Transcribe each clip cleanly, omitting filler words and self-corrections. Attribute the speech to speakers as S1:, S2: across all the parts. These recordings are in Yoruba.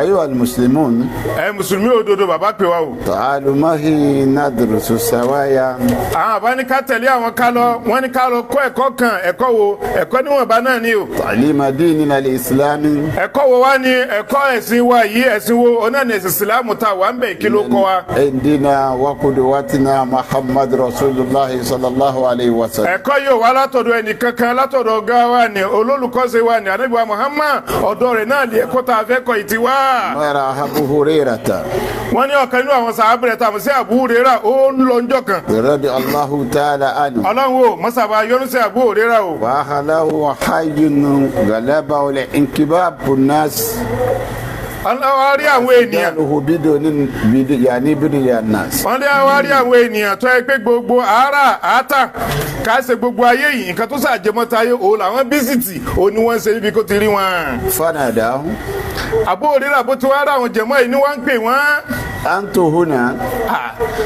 S1: أيها المسلمون
S2: مسلمي òdodo bàbá pè wá o.
S1: تعالوا معي ندرس سوايا.
S2: Àbá ní ká tẹ̀lé àwọn ká lọ, wọ́n ní ká lọ kọ́ ẹ̀kọ́ kan, ẹ̀kọ́ wo, ẹ̀kọ́ níwọ̀nba náà ni o.
S1: تعليم ديننا الإسلامي.
S2: Ẹ̀kọ́ wo wá ní ẹ̀kọ́ ẹ̀sìn wa yìí, ẹ̀sìn wo ọ̀nà ní ẹ̀sìn Ìsìlámù tá wà ń bẹ̀ kí ló kọ́ wa.
S1: عندنا وقدوتنا محمد رسول الله صلى الله عليه وسلم.
S2: Ẹ̀kọ́ yóò wá látọ̀dọ̀ ẹnì kankan látọ̀dọ̀ ọ̀gá wa ni olólùkọ́ṣe wa ni Ànábì wa Muhammad ọ̀dọ̀ rẹ̀ náà lè ẹ̀kọ́ tá a fẹ́ kọ́ ìtì wá.
S1: وراء أبو هريرة
S2: Wọ́n ní ọ̀kan nínú àwọn sàábẹ̀rẹ̀ tá a mọ̀ sí Abu Hurairah ó ń lọ ńjọ́ kan.
S1: رضي الله تعالى عنه.
S2: Ọlọ́run o mọ́sàbà yọ́nú sí Abu Hurairah o.
S1: وأهله حي غلبه الانكباب الناس.
S2: Aláwárí àwọn ènìyàn.
S1: يعني بدون الناس.
S2: Wọ́n lé àwárí àwọn ènìyàn tó ẹ pé gbogbo àárà àátà ká ṣe gbogbo ayé yìí nǹkan tó ṣàjẹmọ́ta ayé òun làwọn bísítì òun ni wọ́n ń ṣe níbi kó ti rí wọn.
S1: فناداه
S2: Abu Hurairah bó ti wá rà àwọn jẹ̀mọ́ yìí ni wọ́n ń pè wọ́n.
S1: أنت هنا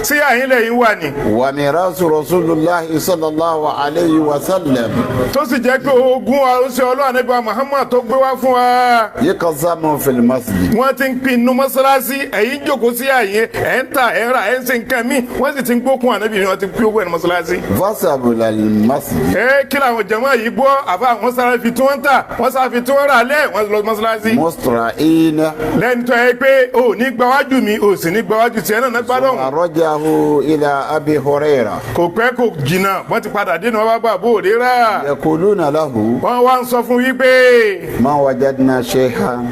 S2: Sí àyín lẹ́yìn wà ní.
S1: وميراث رسول الله صلى الله عليه وسلم
S2: Tó sì jẹ́ pé ogún àrùsí Ọlọ́run Ànábì wa Muhammad tó gbé wá fún wa.
S1: يقسم في المسجد.
S2: Wọ́n ti ń pín inú mọ́sálásí ẹ̀yin jókòó sí àyín ẹ̀ ń ta ẹ̀ ń ra ẹ̀ ń ṣe nǹkan míì wọ́n sì ti ń gbókun Ànábì ni wọ́n ti pín owó ẹ̀ ní mọ́sálásí.
S1: فسبوا المسجد.
S2: Kí làwọn jẹ̀mọ́ yìí gbọ́ àbá àwọn sára fi tí wọ́n ń tà wọ́n sára fi tí wọ́n rà lẹ́ wọ́n lọ mọ́sálásí.
S1: مسترعين.
S2: Lẹ́ni tó yẹ pé o ní gbáwájú mi o sì ní gbáwájú tiẹ̀ náà gbádùn.
S1: ورجعوا إلى أبي هريرة.
S2: Kò pẹ́ kò jìnnà wọ́n ti padà dé ní wọ́n bá gbà Abu Hurairah.
S1: يقولون له
S2: Wọ́n wá ń sọ fún wípé.
S1: ما وجدنا شيخا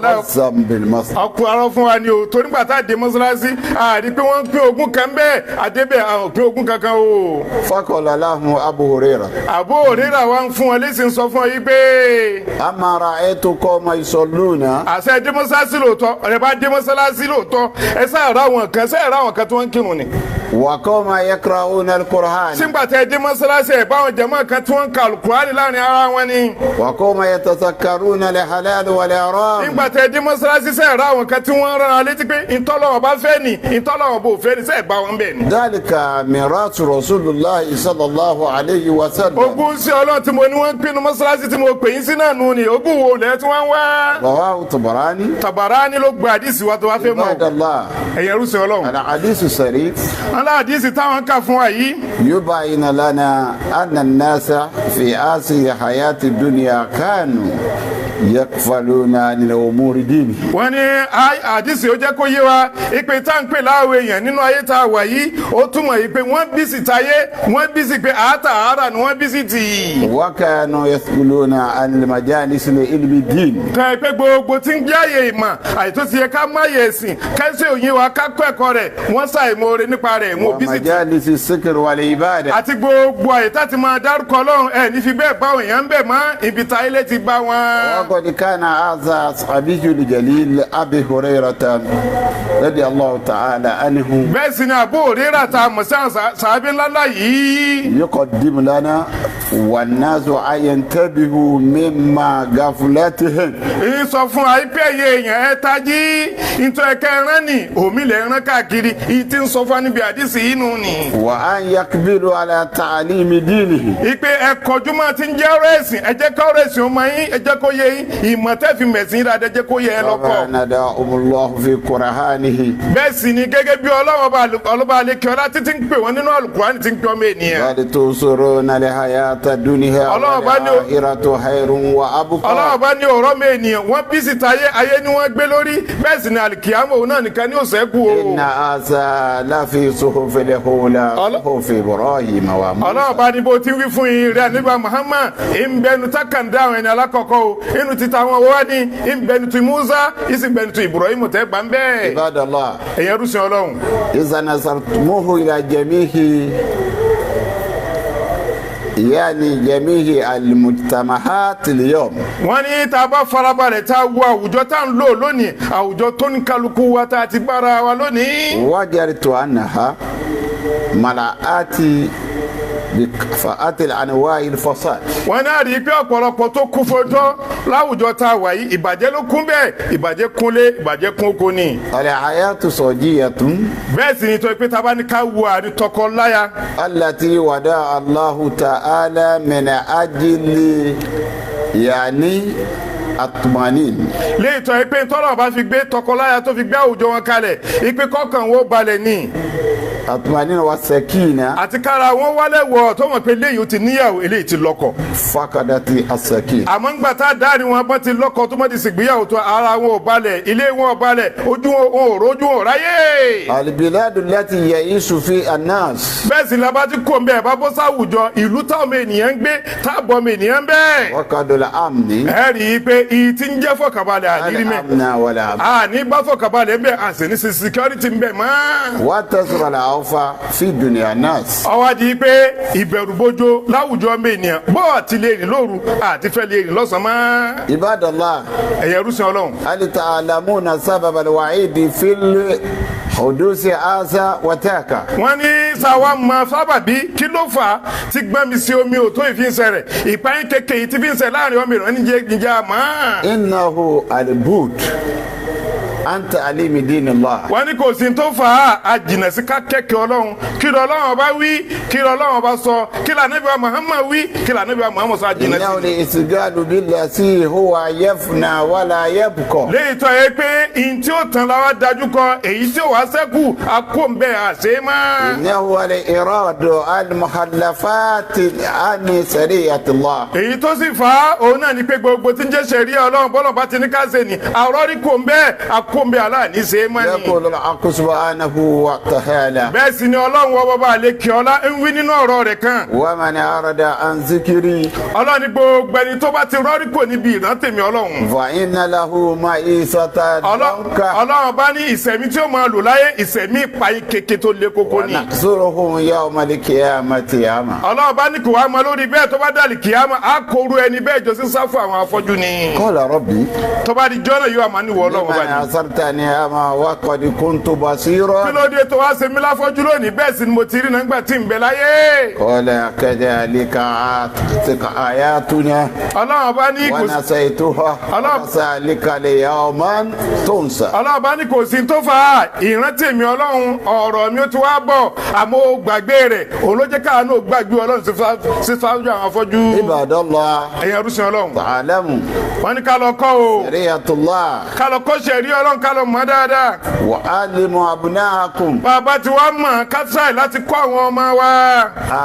S1: يقسم بالمسجد.
S2: Ọkùnrin arọ fún wa ni o torí nígbà tá a dé mọ́sálásí àrí pé wọ́n ń pín ogún kan bẹ́ẹ̀ àdébẹ̀ àwọn pín ogún kankan o.
S1: فقال لهم أبو هريرة
S2: Abu Hurairah wa ń fún wọn lẹ́sìn sọ fún ọ yí pé.
S1: أما رأيتكم يصلون.
S2: Àṣẹ dé mọ́sálásí lóòótọ́ ọ̀rẹ́ bá dé mọ́sálásí lóòótọ́ ẹ sáà ra àwọn kan tí wọ́n ń kírun ni.
S1: وقوم يقرؤون القرآن.
S2: Sígbà tẹ dé mọ́sálásí ẹ̀ báwọn jàmáà kan tí wọ́n ń ka Al-Qur'ani láàrin ara wọn ni.
S1: وقوم يتذكرون الحلال والحرام.
S2: Nígbà tẹ dé mọ́sálásí sẹ́ẹ̀ ra àwọn kan tí wọ́n rán an létí pé ìtọ́lọ́wọ́ bá fẹ́ ni ìtọ́lọ́wọ́ bò fẹ́ ni sẹ́ẹ̀ bá wọn bẹ̀ ni.
S1: ذلك ميراث رسول الله صلى الله عليه وسلم.
S2: Ogún sí Ọlọ́run tí mo ní wọ́n ń pinnu mọ́sálásí tí mo pè yín sí náà nù ni ogún wo lẹ́ tí wọ́n wá.
S1: رواه الطبراني.
S2: Tabarani ló gba àdìsí wa tó wá fẹ́ mọ́.
S1: عباد الله.
S2: Ẹ̀yẹ rúṣin Ọlọ́run.
S1: الحديث الشريف
S2: Alá àdìsí táwọn kà fún wa yìí.
S1: يبين لنا أن الناس في آخر حياة الدنيا كانوا يغفلون عن الأمور دينه.
S2: Wọ́n ní àdìsí ó jẹ́ kó yé wa ìpè tá ń pè láwọn èèyàn nínú ayé tá a wà yìí ó túmọ̀ yìí pé wọ́n bí sí tayé wọ́n bí sí pé àárà ni wọ́n bí sí tì í.
S1: وكانوا يسألون عن المجالس لعلم الدين.
S2: Tẹ́ ẹ pé gbogbo tí ń jẹ́ àyè ìmọ̀ àìtó ti yẹ ká má yẹ ẹ̀sìn kẹ́sì òyìn wa ká kọ́ ẹ̀kọ́ rẹ̀ wọ́n ṣàìmoore nípa rẹ̀ wọn ò bí sí tì í.
S1: ومجالس الذكر والعبادة.
S2: Àti gbogbo àyè tá ti máa dárúkọ Ọlọ́run ẹ̀ ní fi bẹ́ẹ̀ bá èèyàn ń bẹ̀ mọ́ ibi ta ilé ti bá wọn.
S1: وقد كان هذا الصحابي الجليل أبي هريرة رضي الله تعالى عنه.
S2: Bẹ́ẹ̀ sì ni Abu Hurairah ta mọ̀ sí àwọn sàábí ńláńlá yìí.
S1: يقدم لنا والناس أن ينتبهوا مما غفلتهم.
S2: Èyí sọ fún àìpé ẹ̀yẹ èèyàn ẹ tají nítorí ẹ̀ka ẹran ni omi lè rán káàkiri èyí tí ń sọ fún níbi àdìsí yìí nù ni.
S1: وأن يقبلوا على تعليم دينه.
S2: Ìpè ẹ̀kọ́jú máa ti ń jẹ́ ọ̀rọ̀ ẹ̀sìn ẹ jẹ́ ká ọ̀rọ̀ ẹ̀sìn ọmọ yín ẹ jẹ́ kó yé yín ìmọ̀ tẹ́ fi mẹ̀sìn rà ẹ jẹ́ kó yé ẹ lọ́kọ̀.
S1: وندعهم الله في قرآنه.
S2: Bẹ́ẹ̀ sì ni gẹ́gẹ́ bí ọlọ́ba àlekè ọlá títí ń pè wọ́n nínú Al-Qur'ani tí ń pè ọmọ ènìyàn.
S1: بل تؤثرون الحياة الدنيا والآخرة خير وأبقى.
S2: Ọlọ́run bá ní ọ̀rọ̀ mi ènìyàn wọ́n bí síta ayé ni wọ́n gbé lórí bẹ́ẹ̀ sì ni àlìkìyámọ̀ òun náà nìkan ní òsẹ́kù o.
S1: إن هذا لفي صحف الأولى صحف إبراهيم وموسى.
S2: Ọlọ́run bá ní bó ti wí fún yín rẹ̀ nígbà Muhammad ìbẹnu takàndá àwọn ẹni alákọ̀ọ́kọ́ o inú títa àwọn owó ní ìbẹnu ti Musa ìsìnbẹnu ti Ibrahim tẹ́ gbà ń bẹ́ẹ̀.
S1: عباد الله.
S2: Ẹ̀yẹ rúṣin Ọlọ́run.
S1: إذا نظرتموه إلى جميع يعني جميع المجتمعات اليوم.
S2: Wọ́n ní tá a bá farabalẹ̀ tá a wo àwùjọ tá a ń lò lónìí àwùjọ tó ní kálukú wa tá a ti bára wa lónìí.
S1: وجدت أنها ملأت بكفاءة الأنواع الفساد.
S2: Wọ́n náà rí i pé ọ̀pọ̀lọpọ̀ tó kún fọjọ́ láwùjọ tá a wà yìí ìbàjẹ́ ló kún bẹ́ẹ̀ ìbàjẹ́ kúnlé ìbàjẹ́ kún oko ni.
S1: الحياة زوجية
S2: Bẹ́ẹ̀ sì ni tó pé tá a bá ní ká wo àrí tọkọ láya.
S1: التي ودع الله تعالى من أجل يعني atmanin.
S2: léètọ́ ipe tọ́lọ̀ bá fi gbé tọkọláya tó fi gbé àwùjọ wọn kalẹ̀ ipe kọ́kàn wọn balẹ̀ ní.
S1: atmanin wa sakina.
S2: àti kára wọn wálẹ̀ wọ̀ tó mọ̀ pé eléyìí ti níyàwó eléyìí ti lọ́kọ.
S1: fakadati asakina.
S2: àmọ́ ń gbà tá a dáàrí wọn bá ti lọ́kọ tó mọ̀ ti sìgbéyàwó tó ara wọn ò balẹ̀ ilé wọn ò balẹ̀ ojú wọn ò rójú wọn ò ráyè.
S1: albiladu lati yaishu fi annas.
S2: bẹ́ẹ̀ sì labá ti kó mbẹ́ bá bọ́ sáwùjọ ìlú táwọn ènìyàn ń gbé táàbọ̀ ènìyàn bẹ́ẹ̀.
S1: wakadola amni.
S2: ẹ rí i pé ìyí ti ń jẹ́ fọkànbalẹ̀ àdírí mẹ́.
S1: amna wala am.
S2: ní bá fọkànbalẹ̀ ń bẹ̀ àṣẹ ní security ń bẹ̀ mọ́.
S1: watasra la awfa fi dunya nas.
S2: ọwọ́ di pé ìbẹ̀rùbojo láwùjọ ọmọ ènìyàn bọ́ àti lè rìn lóru àti fẹ́ lè rìn lọ́sàn-án mọ́.
S1: ibadallah.
S2: ẹ̀yẹ rúṣin ọlọ́run.
S1: hal ta'lamuna sabab alwa'idi fil hudusi asa wataka.
S2: wọ́n ní sáwa mọ sábàbí kí ló fà á tí gbọ́nmi sí omi ò tó ìfínsẹ̀ rẹ̀ ìpáyín kékeré yìí ti fi ń sẹ̀ láàrin ọmọ ìrọ̀ níjà mọ́.
S1: innahu albut anta alimi dinillah.
S2: wọ́n ní kò sí tó fà á àjìnà sí ká kẹ́kẹ́ ọlọ́run kí lọ ọlọ́run ọba wí kí lọ ọlọ́run ọba sọ kí lọ ànábì wa Muhammad wí kí lọ ànábì wa Muhammad sọ àjìnà sí.
S1: innahu al-istigalu billati huwa yafna wala yabqa.
S2: léyìí tó yẹ pé ìyìn tí ó tán la wá dájú kọ èyí tí ó wá sẹ́kù àkóńbẹ́ àṣẹ mọ́.
S1: innahu al-iradu al-muhallafati an shari'atillah.
S2: èyí tó sì fà á òun náà ni pé gbogbo tí ń jẹ́ ṣẹ̀ríà ọlọ́run bọ́lọ̀ bá ti ní ká ṣe ni àrọ́rí kóńbẹ́ àkóńbẹ́ aláàní ṣe mọ́ ni.
S1: yaqulu al-haqqu subhanahu wa ta'ala.
S2: bẹ́ẹ̀ sì ni ọlọ́run wọ bàbá àlekè ọlá ń wí nínú ọ̀rọ̀ rẹ̀ kan.
S1: wa man arada an zikri.
S2: ọlọ́run ní gbogbo ẹni tó bá ti rọ́rí kò níbi ìrántèmí ọlọ́run.
S1: fa inna lahu ma'isatan danka.
S2: ọlọ́run bá ní ìsẹ̀mí tí ó máa lò láyé ìsẹ̀mí ìpayín kéke tó le koko ni.
S1: nahsuruhu yawma al-qiyamati ama.
S2: ọlọ́run bá ní kò wá mọ lórí bẹ́ẹ̀ tó bá dàlí kìyàmá á kóru ẹni bẹ́ẹ̀ jọ sí sáfù àwọn afọ́jú ni.
S1: qala rabbi.
S2: tó bá di jọ́nà yóò máa níwọ̀ ọlọ́run bá ní.
S1: liman asartani ama wa qad kuntu basira.
S2: kí ló dé tó wá ṣe mí láfọ́jú lónìí bẹ́ẹ̀ sì ni mo ti rí nígbà tí ń bẹ láyé.
S1: qala kadhalika atika ayatuna.
S2: ọlọ́run bá ní
S1: wa
S2: kò sí.
S1: nasaytuha. fasalika al-yawman tunsa.
S2: ọlọ́run bá ní kò sí tó fà á ìrántí mi ọlọ́run ọ̀rọ̀ mi ó ti wá bọ̀ àmọ́ ó gbàgbé rẹ̀ òun ló jẹ́ káàánú ó gbàgbé ọlọ́run sí sáájú àwọn afọ́jú.
S1: ibadallah.
S2: ẹ̀yin ẹrúsìn ọlọ́run.
S1: ta'lamu.
S2: wọ́n ní ká lọ kọ́ o
S1: shari'atullah.
S2: ká lọ kọ́ ṣẹ̀rí ọlọ́run ká lọ mọ̀ dáadáa.
S1: wa alimu abnaakum.
S2: bàbá tí wàá mọ̀ ká tíráì láti kọ́ àwọn ọmọ wa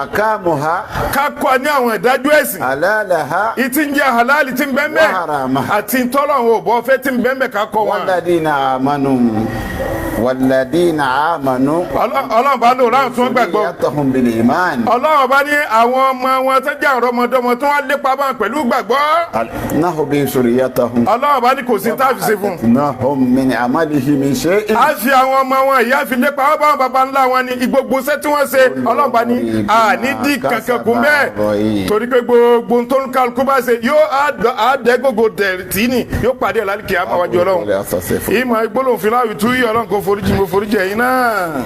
S1: akamuha.
S2: ká kọ́ ní àwọn ìdájọ́ ẹ̀sìn
S1: halalaha.
S2: ìtí ń jẹ́ halali tí ń bẹ́ẹ̀ mẹ́
S1: wa haramaha.
S2: àti ntọ́lọ́run ò bọ́ fẹ́ tí ń bẹ́ẹ̀ mẹ́ ká kọ́ wọn.
S1: والذين آمنوا
S2: ọlọ́run bá lò láwọn tí wọ́n gbàgbọ́.
S1: ذريتهم بالإيمان.
S2: ọlọ́run bá ní àwọn ọmọ wọn tó jẹ́ àwọn ọmọdọ́mọ tó wọ́n lépa bá pẹ̀lú gbàgbọ́.
S1: نحو بذريتهم.
S2: ọlọ́run bá ní kò sí táàfì ṣe fún.
S1: نحو من عمله من شيء.
S2: a fi àwọn ọmọ wọn ìyá fi lépa wọn bá wọn bàbá ńlá wọn ní gbogbo iṣẹ́ tí wọ́n ṣe ọlọ́run bá ní ànídìí kankan kún bẹ́ẹ̀ torí pé gbogbo tó ń kálukú bá ṣe yóò àdẹ́gògò dẹ̀rẹ̀tì ní yóò pàdé ọ̀làlìkì àmàwájú ọlọ́run ìmọ̀ gbólóhùn fìlàwì tú yí ọlọ́run kò foríjì mo foríjì ẹ̀yin náà.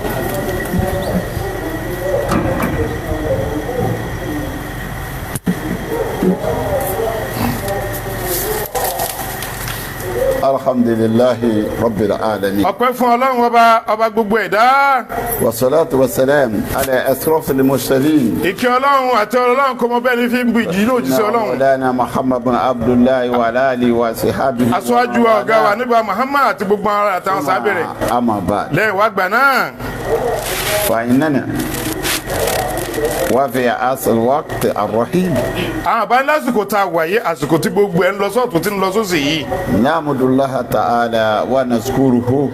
S1: alhamdulillahi rabbil alamin.
S2: ọpẹ́ fún ọlọ́run ọba gbogbo ẹ̀dá.
S1: wassalatu wassalam ala asrafil mursalin.
S2: ìkẹ́ ọlọ́run àti ọlọ́run kò mọ bẹ́ẹ̀ ní fi ń bu ìjì lóòjì sí ọlọ́run.
S1: mawlana muhammad bin abdullahi wa alihi wa sahbihi.
S2: aṣáájú ọ̀gá wa níbà muhammad àti gbogbo ara àtàwọn sábẹ̀rẹ̀.
S1: amma ba'd.
S2: lẹ́yìn wá gbà náà.
S1: fa innana wa fi asl waqt arrahim.
S2: àwọn àbá lásìkò tá a wáyé àsìkò tí gbogbo ẹ̀ ń lọ sọ́ọ̀tún tí ń lọ sósì yìí.
S1: na'budullaha ta'ala wa nazkuruhu.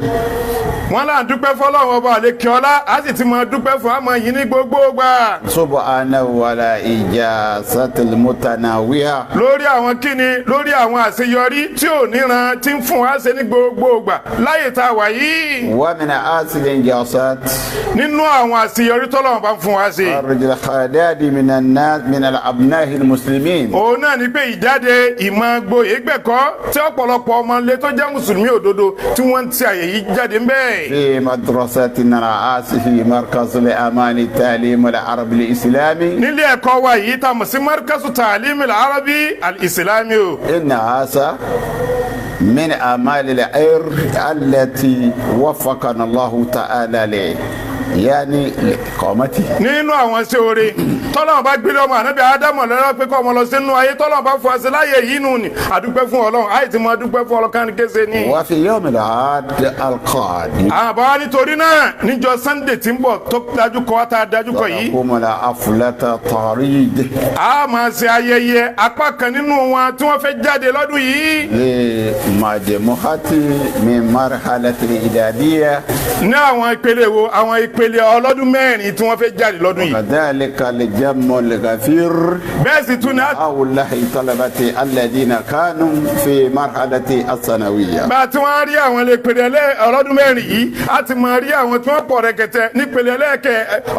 S2: wọ́n là ń dúpẹ́ fọlọ́run ọba àlekè ọlá a sì ti máa dúpẹ́ fún àmọ́ yìí ní gbogbo gbà.
S1: subhanahu wa la ijazatil mutanawiya.
S2: lórí àwọn kíni lórí àwọn àṣeyọrí tí ò níran tí ń fún wa ṣe ní gbogbo gbà láyè tá a wà yìí.
S1: wa min asilin jasat.
S2: nínú àwọn àṣeyọrí tọ́lọ́run bá ń fún wa ṣe.
S1: arjul khadadi minan nas min al abnahi al muslimin.
S2: òun náà ni pé ìjáde ìmọ̀ gboyè gbẹ̀kọ́ tí ọ̀pọ̀lọpọ̀ ọmọ ilé tó jẹ́ mùsùlùmí òdodo tí wọ́n ti àyè yìí jáde ń bẹ́ẹ̀.
S1: في مدرستنا رئاسي في مركز الأمان التعليم العربي الإسلامي.
S2: nílé ẹ̀kọ́ wa yìí tá a mọ̀ sí markazu ta'alim al-arabi al-islami o.
S1: إن هذا من أعمال الخير التي وفقنا الله تعالى له يعني لإقامته.
S2: nínú àwọn ṣe oore tọ́lọ́run bá gbélé ọmọ ànábì ádámù lọ́rọ́ pé kọ́ ọmọ lọ sínú ayé tọ́lọ́run bá fún àṣẹ láyé yìí nù ni àdúpẹ́ fún ọlọ́run àyè tí mo dúpẹ́ fún ọlọ́kan ní kése ni.
S1: wà fi yawmil ahad al-qadim.
S2: àbá nítorí náà níjọ́ sunday tí ń bọ̀ tó dájú kọ́ tá a dájú kọ́ yìí.
S1: kọ́mọlá afúlẹ́tà tarid.
S2: a máa ṣe ayẹyẹ apá kan nínú wọn tí wọ́n fẹ́ jáde lọ́dún yìí.
S1: lè majmu'ati min marhalati al-idadiyya.
S2: ní àwọn ìpele wo àwọn ìpele ọlọ́dún mẹ́rin tí wọ́n fẹ́ jáde lọ́dún yìí.
S1: kadhalika al-jam'u al-ghafir.
S2: bẹ́ẹ̀ sì tún ní.
S1: awulahi talabati alladhina kanu fi marhalati as-sanawiyya.
S2: bá a ti wọ́n rí àwọn ìpele ọlọ́dún mẹ́rin yìí a ti máa rí àwọn tí wọ́n pọ̀ rẹ̀kẹ̀tẹ̀ nípele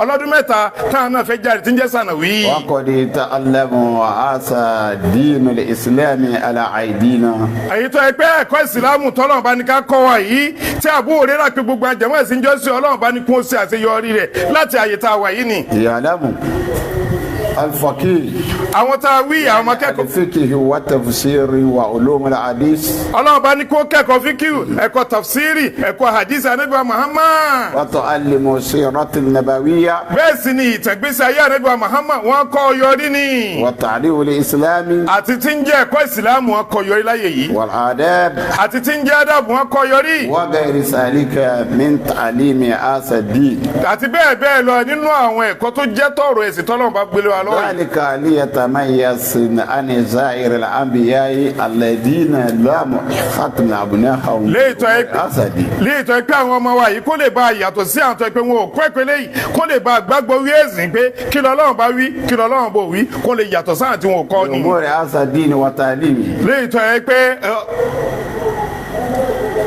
S2: ọlọ́dún mẹ́ta táwọn náà fẹ́ jáde tí ń jẹ́ sànàwí.
S1: wa qad ta'allamu asa dinul islami ala aidina.
S2: èyí tó ẹ pé ẹ̀kọ́ ìsìlámù tọ́lọ́run bá ní ká kọ́ wa yìí tí àbúrò rẹ̀ rà pé gbogbo àjẹmọ́ ẹ̀sìn jọ́sí ọlọ́run bá ní kún ó ṣe àṣeyọrí rẹ̀ láti àyè tá a wà yìí ni.
S1: ya'lamu al-faqih.
S2: àwọn tá a wí àwọn ọmọ kẹ́kọ̀ọ́.
S1: al-fiqh wa tafsiri wa ulum al-hadith.
S2: ọlọ́run bá ní kó kẹ́kọ̀ọ́ fíkìú ẹ̀kọ́ tafsiri ẹ̀kọ́ hadith anabi Muhammad.
S1: wa tu'allimu sirati an-nabawiyya.
S2: bẹ́ẹ̀ sì ni ìtàgbésí ayé anabi Muhammad wọ́n kọ́ yọrí ni.
S1: wa ta'limu al-islami.
S2: àti tí ń jẹ́ ẹ̀kọ́ ìsìlámù wọ́n kọ́ yọrí láyé yìí.
S1: wal adab.
S2: àti tí ń jẹ́ adabu wọ́n kọ́ yọrí.
S1: wa ghayri zalika min ta'limi asad-din.
S2: àti bẹ́ẹ̀ bẹ́ẹ̀ lọ nínú àwọn ẹ̀kọ́ tó jẹ́ tọ̀rọ̀ ẹ̀sìn tọ́lọ́run bá gbélé wa lọ́wọ́.
S1: ذلك ليتميز عن سائر الأنبياء الذين لم ختم أبنائهم أسدي.
S2: léètọ́ pé àwọn ọmọ wa yìí kó lè bá yàtọ̀ sí àwọn tó pé wọn ò kọ́ ìpele yìí kó lè bá gbàgbọ́ wí ẹ̀sìn pé kí lọ́lọ́run bá wí kí lọ́lọ́run bò wí kó lè yàtọ̀ sáà tí wọn ò kọ́ ni.
S1: بأمور أسدين وتعليمه.
S2: léètọ́ pé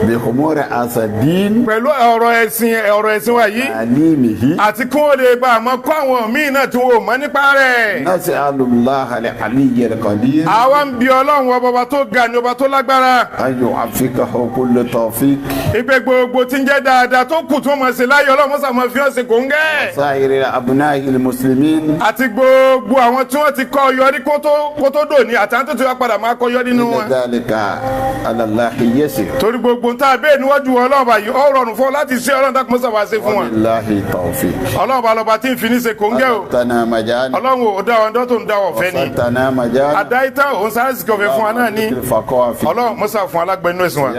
S1: بأمور أسدين.
S2: pẹ̀lú ọ̀rọ̀ ẹ̀sìn wa yìí.
S1: تعليمه.
S2: àti kí wọ́n lè bá àmọ́ kọ́ àwọn míì náà tí wọ́n ò mọ̀ nípa rẹ̀.
S1: نسأل الله العلي القدير.
S2: àwa ń bi ọlọ́run ọba tó ga ni ọba tó lágbára.
S1: أن يوفقه كل توفيق.
S2: ìpè gbogbo tí ń jẹ́ dáadáa tó kù tó mọ̀ sí láyé ọlọ́run mọ́sà máa fi hàn sí kòńgẹ́.
S1: سائر أبناء المسلمين.
S2: àti gbogbo àwọn tí wọ́n ti kọ́ yọrí kó tó dòní àtàwọn tó ti wá padà máa kọ́ yọrí nínú wọn.
S1: ذلك على الله يسير.
S2: torí gbogbo ń tá a bẹ́ẹ̀ níwájú ọlọ́run bá yìí ó rọrùn fún ọ láti ṣe ọlọ́run dákun mọ́sà wá ṣe fún wọn.
S1: وبالله توفيق.
S2: ọlọ́run bá lọ́ba tí ń fi ní ṣe kòńgẹ́ o.
S1: فتنا مجال.
S2: ọlọ́run ò dá ọ̀dọ́ tó ń dá ọ̀fẹ́ ni.
S1: فتنا مجال.
S2: àdáyítà òun sáré sì kọfẹ́ fún wa náà ní.
S1: الفقه في
S2: ọlọ́run mọ́sà fún alágbẹ̀ẹ́nú ẹ̀sìn wa.